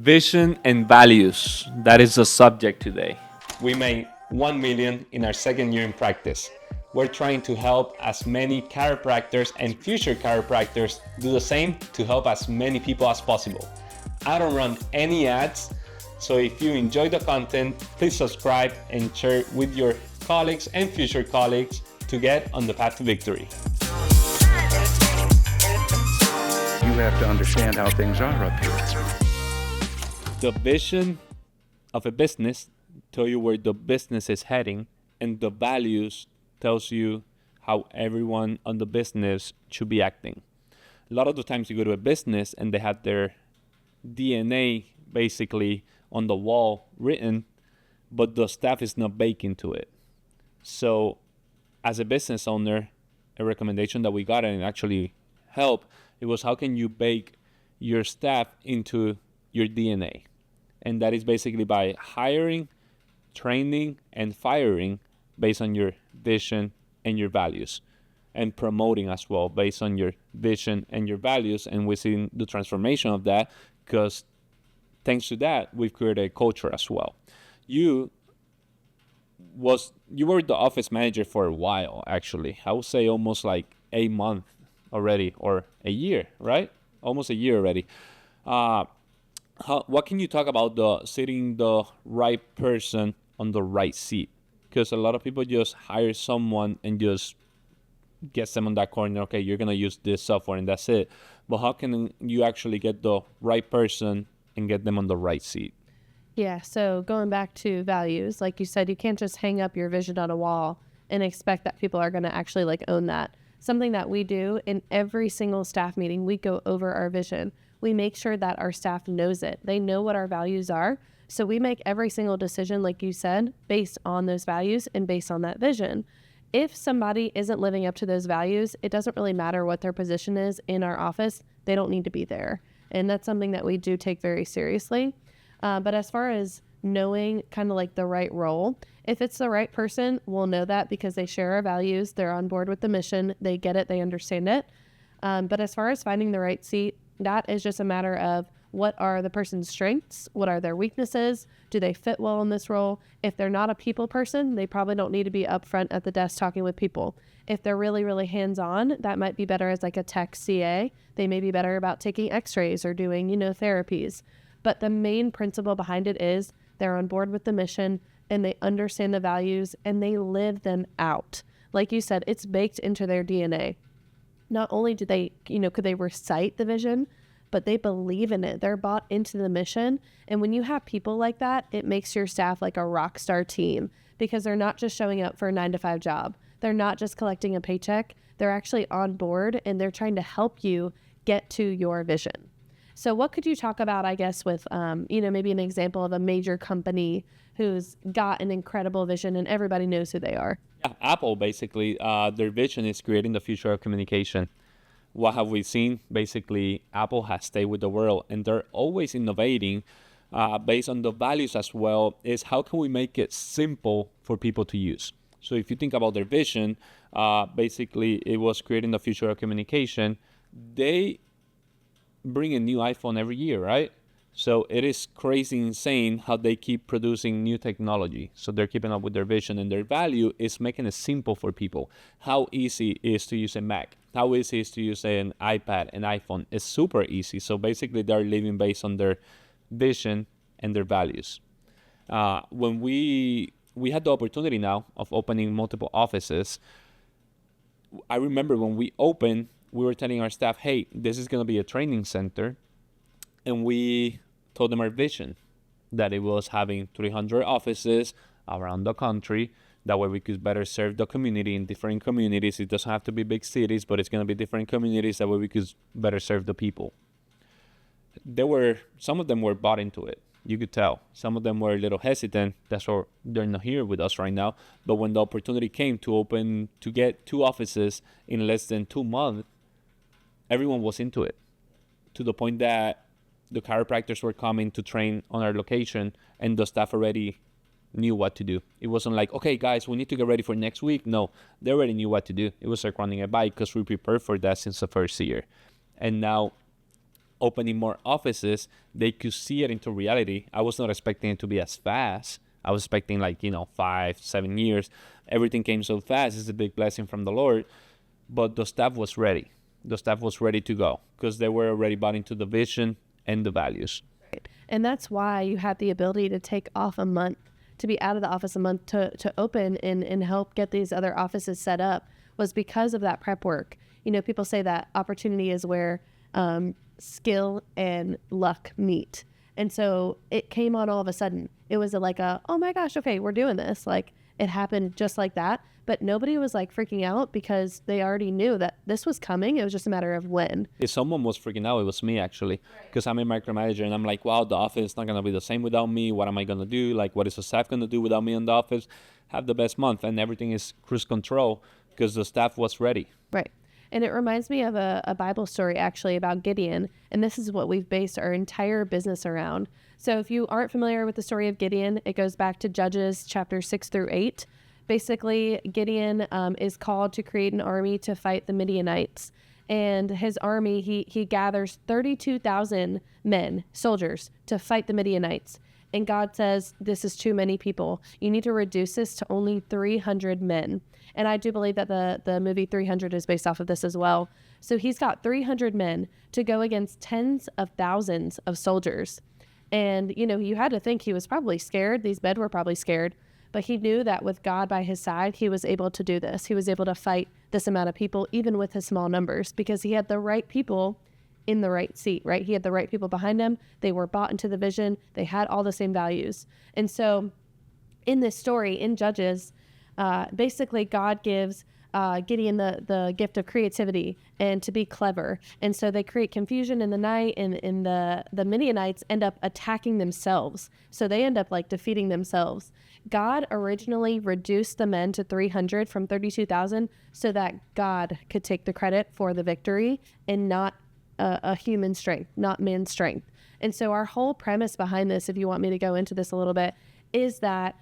Vision and values. That is the subject today. We made 1 million in our second year in practice. We're trying to help as many chiropractors and future chiropractors do the same to help as many people as possible. I don't run any ads, so if you enjoy the content, please subscribe and share with your colleagues and future colleagues to get on the path to victory. You have to understand how things are up here. The vision of a business tell you where the business is heading, and the values tells you how everyone on the business should be acting. A lot of the times you go to a business and they have their DNA basically on the wall written, but the staff is not baked into it. So as a business owner, a recommendation that we got and actually helped, it was how can you bake your staff into your DNA? And that is basically by hiring, training, and firing based on your vision and your values, and promoting as well based on your vision and your values. And we've seen the transformation of that because thanks to that, we've created a culture as well. You were the office manager for a while, actually. I would say almost like a month already, or a year, right? Almost a year already. What can you talk about the sitting the right person on the right seat? Because a lot of people just hire someone and just gets them on that corner. Okay, you're gonna use this software and that's it. But how can you actually get the right person and get them on the right seat? Yeah, so going back to values, like you said, you can't just hang up your vision on a wall and expect that people are going to actually like own that. Something that we do in every single staff meeting, we go over our vision. We make sure that our staff knows it. They know what our values are. So we make every single decision, like you said, based on those values and based on that vision. If somebody isn't living up to those values, it doesn't really matter what their position is in our office. They don't need to be there. And that's something that we do take very seriously. But as far as knowing kind of like the right role, if it's the right person, we'll know that because they share our values. They're on board with the mission. They get it. They understand it. But as far as finding the right seat, that is just a matter of what are the person's strengths? What are their weaknesses? Do they fit well in this role? If they're not a people person, they probably don't need to be up front at the desk talking with people. If they're really, really hands-on, that might be better as like a tech CA. They may be better about taking x-rays or doing, therapies. But the main principle behind it is they're on board with the mission and they understand the values and they live them out. Like you said, it's baked into their DNA. Not only do they, could they recite the vision, but they believe in it. They're bought into the mission. And when you have people like that, it makes your staff like a rock star team because they're not just showing up for a 9-to-5 job. They're not just collecting a paycheck. They're actually on board and they're trying to help you get to your vision. So what could you talk about, I guess, with, maybe an example of a major company who's got an incredible vision and everybody knows who they are? Yeah, Apple, basically, their vision is creating the future of communication. What have we seen? Basically, Apple has stayed with the world and they're always innovating based on the values as well, is how can we make it simple for people to use? So if you think about their vision, basically it was creating the future of communication. They bring a new iPhone every year, right? So it is crazy insane how they keep producing new technology. So they're keeping up with their vision, and their value is making it simple for people. How easy it is to use a Mac, how easy it is to use an iPad, an iPhone. It's super easy. So basically they're living based on their vision and their values. When we had the opportunity now of opening multiple offices, I remember when we opened, we were telling our staff, hey, this is going to be a training center. And we told them our vision, that it was having 300 offices around the country. That way we could better serve the community in different communities. It doesn't have to be big cities, but it's going to be different communities. That way we could better serve the people. Some of them were bought into it. You could tell. Some of them were a little hesitant. That's why they're not here with us right now. But when the opportunity came to get 2 offices in less than 2 months, everyone was into it, to the point that the chiropractors were coming to train on our location and the staff already knew what to do. It wasn't like, okay, guys, we need to get ready for next week. No, they already knew what to do. It was like running a bike because we prepared for that since the first year. And now opening more offices, they could see it into reality. I was not expecting it to be as fast. I was expecting 5-7 years. Everything came so fast. It's a big blessing from the Lord. But the staff was ready. The staff was ready to go because they were already bought into the vision and the values. Right. And that's why you had the ability to take off a month, to be out of the office a month to open and help get these other offices set up, was because of that prep work. People say that opportunity is where skill and luck meet. And so it came on all of a sudden. It was oh my gosh, okay, we're doing this. It happened just like that. But nobody was freaking out because they already knew that this was coming. It was just a matter of when. If someone was freaking out, it was me actually, because I'm a micromanager and I'm like, wow, the office is not going to be the same without me. What am I going to do? What is the staff going to do without me in the office? Have the best month, and everything is cruise control because the staff was ready. Right. And it reminds me of a Bible story actually about Gideon. And this is what we've based our entire business around. So if you aren't familiar with the story of Gideon, it goes back to Judges chapter 6-8. Basically, Gideon is called to create an army to fight the Midianites. And his army, he gathers 32,000 men, soldiers, to fight the Midianites. And God says, this is too many people. You need to reduce this to only 300 men. And I do believe that the movie 300 is based off of this as well. So he's got 300 men to go against tens of thousands of soldiers. And, you had to think he was probably scared. These men were probably scared. But he knew that with God by his side, he was able to do this. He was able to fight this amount of people, even with his small numbers, because he had the right people in the right seat, right? He had the right people behind him. They were bought into the vision. They had all the same values. And so in this story, in Judges, basically God gives Gideon the gift of creativity and to be clever. And so they create confusion in the night, and the Midianites end up attacking themselves. So they end up defeating themselves. God originally reduced the men to 300 from 32,000 so that God could take the credit for the victory and not a human strength, not man's strength. And so our whole premise behind this, if you want me to go into this a little bit, is that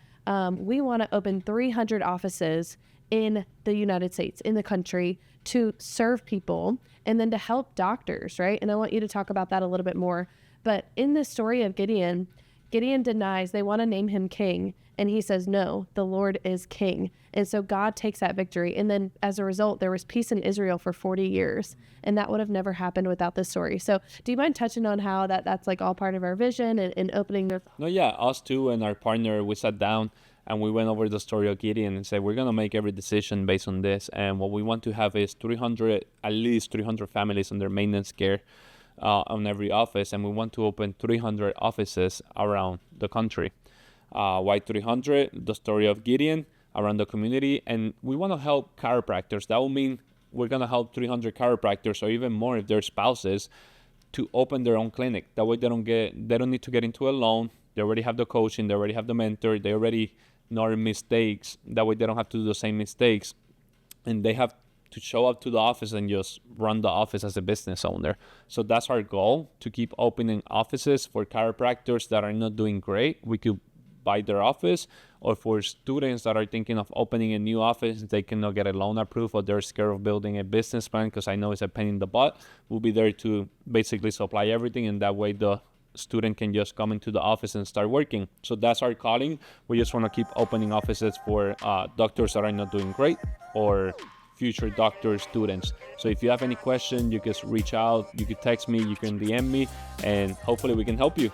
we want to open 300 offices in the United States, in the country, to serve people and then to help doctors, right? And I want you to talk about that a little bit more. But in this story of Gideon denies, they want to name him king. And he says, no, the Lord is king. And so God takes that victory. And then as a result, there was peace in Israel for 40 years. And that would have never happened without this story. So do you mind touching on how that's all part of our vision and opening their... No, yeah, us two and our partner, we sat down and we went over the story of Gideon and said, we're going to make every decision based on this. And what we want to have is at least 300 families under maintenance care on every office. And we want to open 300 offices around the country. Why 300? The story of Gideon around the community. And we want to help chiropractors. That will mean we're going to help 300 chiropractors, or even more if they're spouses, to open their own clinic. That way they don't need to get into a loan. They already have the coaching. They already have the mentor. They already know mistakes. That way they don't have to do the same mistakes. And they have to show up to the office and just run the office as a business owner. So that's our goal, to keep opening offices for chiropractors that are not doing great. We could buy their office, or for students that are thinking of opening a new office, they cannot get a loan approved, or they're scared of building a business plan, because I know it's a pain in the butt. We'll be there to basically supply everything, and that way the student can just come into the office and start working. So that's our calling. We just want to keep opening offices for doctors that are not doing great, or future doctor students. So if you have any question, you can reach out, you can text me, you can DM me, and hopefully we can help you.